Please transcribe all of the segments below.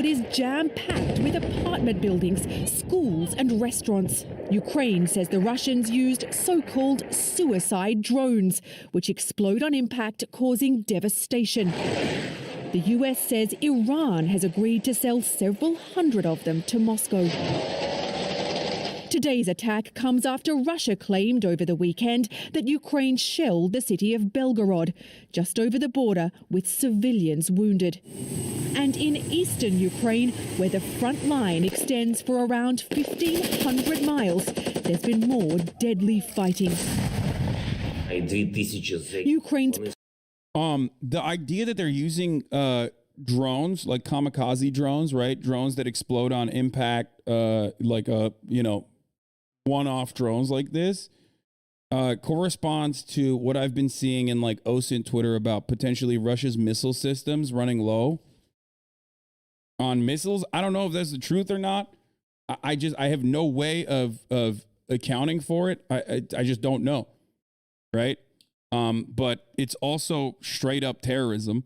it is jam-packed with apartment buildings, schools and restaurants. Ukraine says the Russians used so-called suicide drones, which explode on impact, causing devastation. The US says Iran has agreed to sell several hundred of them to Moscow. Today's attack comes after Russia claimed over the weekend that Ukraine shelled the city of Belgorod, just over the border, with civilians wounded. And in eastern Ukraine, where the front line extends for around 1,500 miles, there's been more deadly fighting. Ukraine's the idea that they're using drones, like kamikaze drones, right? Drones that explode on impact, like one-off drones like this, corresponds to what I've been seeing in like OSINT Twitter about potentially Russia's missile systems running low on missiles. I don't know if that's the truth or not. I have no way of accounting for it. I just don't know, right? But it's also straight up terrorism.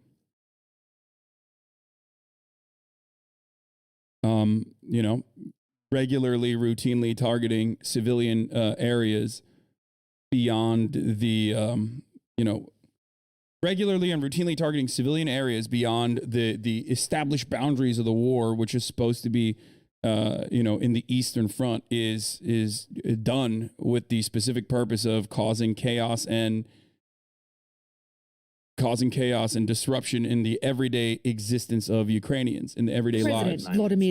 Regularly, routinely targeting civilian areas beyond the, regularly and routinely targeting civilian areas beyond the established boundaries of the war, which is supposed to be, in the Eastern Front, is done with the specific purpose of causing chaos and disruption in the everyday existence of Ukrainians, in the everyday lives.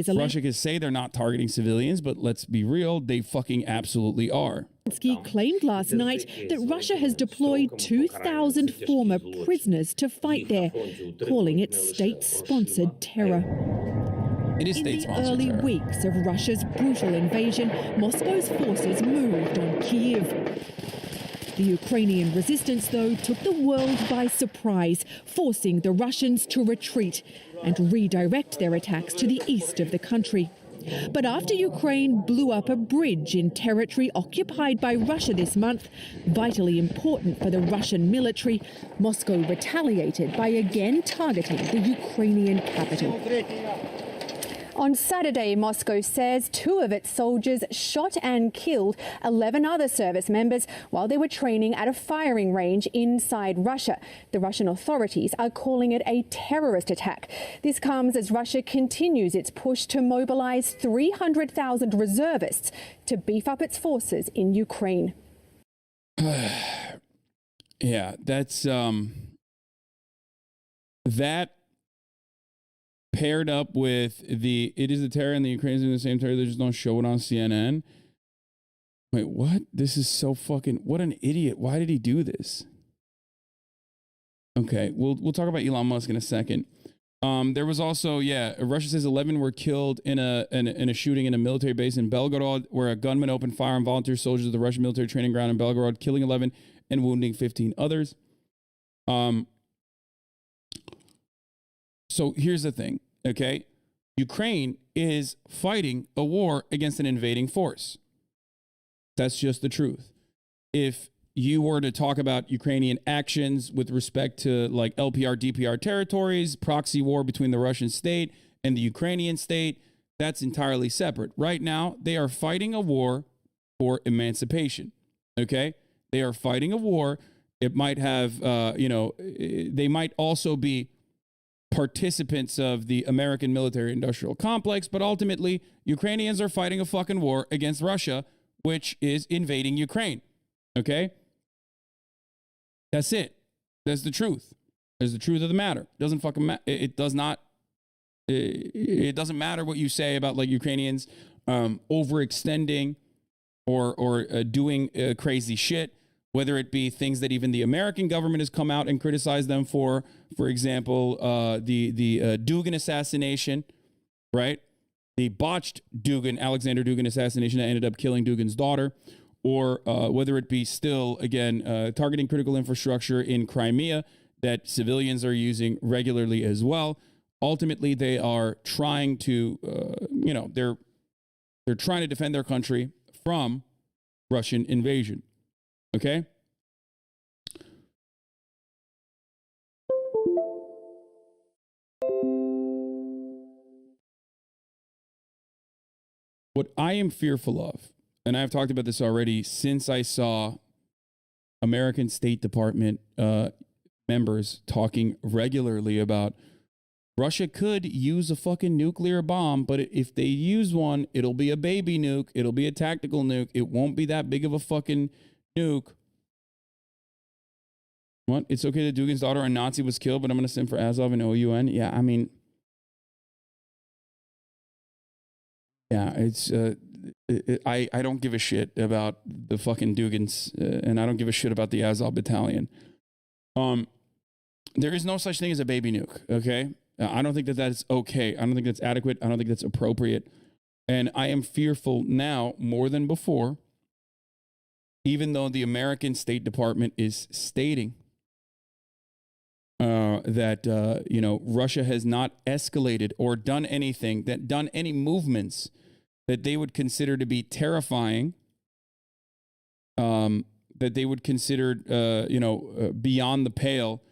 Russia can say they're not targeting civilians, but let's be real, they fucking absolutely are. Zelensky claimed last night that Russia has deployed 2,000 former prisoners to fight there, calling it state-sponsored terror. It is state-sponsored terror. In the early weeks of Russia's brutal invasion, Moscow's forces moved on Kyiv. The Ukrainian resistance, though, took the world by surprise, forcing the Russians to retreat and redirect their attacks to the east of the country. But after Ukraine blew up a bridge in territory occupied by Russia this month, vitally important for the Russian military, Moscow retaliated by again targeting the Ukrainian capital. On Saturday, Moscow says 2 of its soldiers shot and killed 11 other service members while they were training at a firing range inside Russia. The Russian authorities are calling it a terrorist attack. This comes as Russia continues its push to mobilize 300,000 reservists to beef up its forces in Ukraine. Yeah, that's that paired up with it is the terror and the Ukrainians are the same terror, they just don't show it on CNN. Wait, what? This is so fucking, what an idiot. Why did he do this? Okay, we'll talk about Elon Musk in a second. There was also, Russia says 11 were killed in a shooting in a military base in Belgorod, where a gunman opened fire on volunteer soldiers of the Russian military training ground in Belgorod, killing 11 and wounding 15 others. So here's the thing, okay? Ukraine is fighting a war against an invading force. That's just the truth. If you were to talk about Ukrainian actions with respect to like LPR, DPR territories, proxy war between the Russian state and the Ukrainian state, that's entirely separate. Right now, they are fighting a war for emancipation, okay? They are fighting a war. It might have, they might also be participants of the American military-industrial complex, but ultimately, Ukrainians are fighting a fucking war against Russia, which is invading Ukraine. Okay? That's it. That's the truth. That's the truth of the matter. It doesn't fucking matter. It does not. It doesn't matter what you say about like Ukrainians overextending or doing crazy shit. Whether it be things that even the American government has come out and criticized them for example, the Dugin assassination, right? The botched Alexander Dugin assassination that ended up killing Dugin's daughter, or whether it be still, again, targeting critical infrastructure in Crimea that civilians are using regularly as well. Ultimately, they are trying to, they're trying to defend their country from Russian invasion. Okay? What I am fearful of, and I've talked about this already since I saw American State Department members talking regularly about Russia could use a fucking nuclear bomb, but if they use one, it'll be a baby nuke. It'll be a tactical nuke. It won't be that big of a fucking nuke. What? It's okay that Dugin's daughter, a Nazi, was killed, but I'm going to send for Azov and OUN. Yeah, I mean, yeah, it's, I don't give a shit about the fucking Dugins, and I don't give a shit about the Azov battalion. There is no such thing as a baby nuke, okay? I don't think that that's okay. I don't think that's adequate. I don't think that's appropriate. And I am fearful now more than before, even though the American State Department is stating that, you know, Russia has not escalated or done anything, done any movements that they would consider to be terrifying, that they would consider, you know, beyond the pale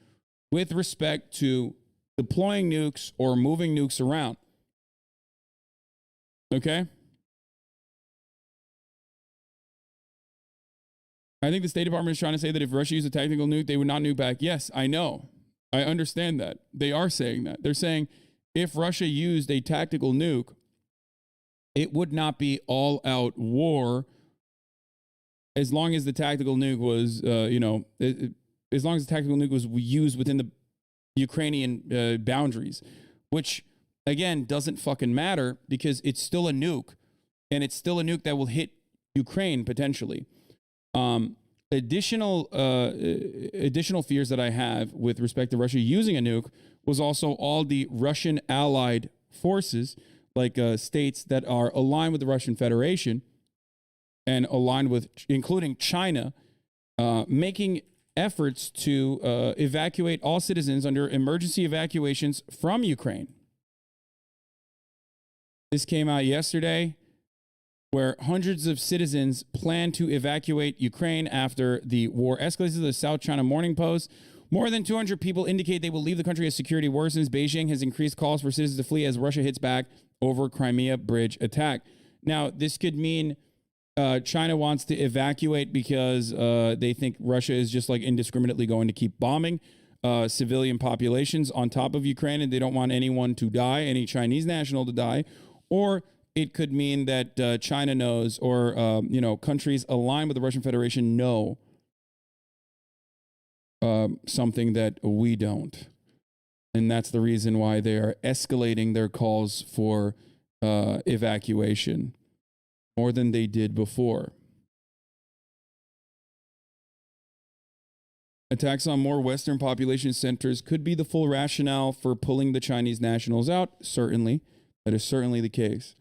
with respect to deploying nukes or moving nukes around. Okay? I think the State Department is trying to say that if Russia used a tactical nuke, they would not nuke back. Yes, I know. I understand that. They are saying that. They're saying if Russia used a tactical nuke, it would not be all-out war as long as the tactical nuke was, you know, as long as the tactical nuke was used within the Ukrainian boundaries, which, again, doesn't fucking matter because it's still a nuke, and it's still a nuke that will hit Ukraine potentially. Additional fears that I have with respect to Russia using a nuke was also all the Russian allied forces, like states that are aligned with the Russian Federation and aligned with, including China, making efforts to evacuate all citizens under emergency evacuations from Ukraine. This came out yesterday, where hundreds of citizens plan to evacuate Ukraine after the war escalates. The South China Morning Post. More than 200 people indicate they will leave the country as security worsens. Beijing has increased calls for citizens to flee as Russia hits back over Crimea bridge attack. Now, this could mean China wants to evacuate because they think Russia is just like indiscriminately going to keep bombing civilian populations on top of Ukraine, and they don't want anyone to die, any Chinese national to die. Or it could mean that China knows, or you know, countries aligned with the Russian Federation know something that we don't, and that's the reason why they are escalating their calls for evacuation more than they did before. Attacks on more Western population centers could be the full rationale for pulling the Chinese nationals out. Certainly, that is certainly the case.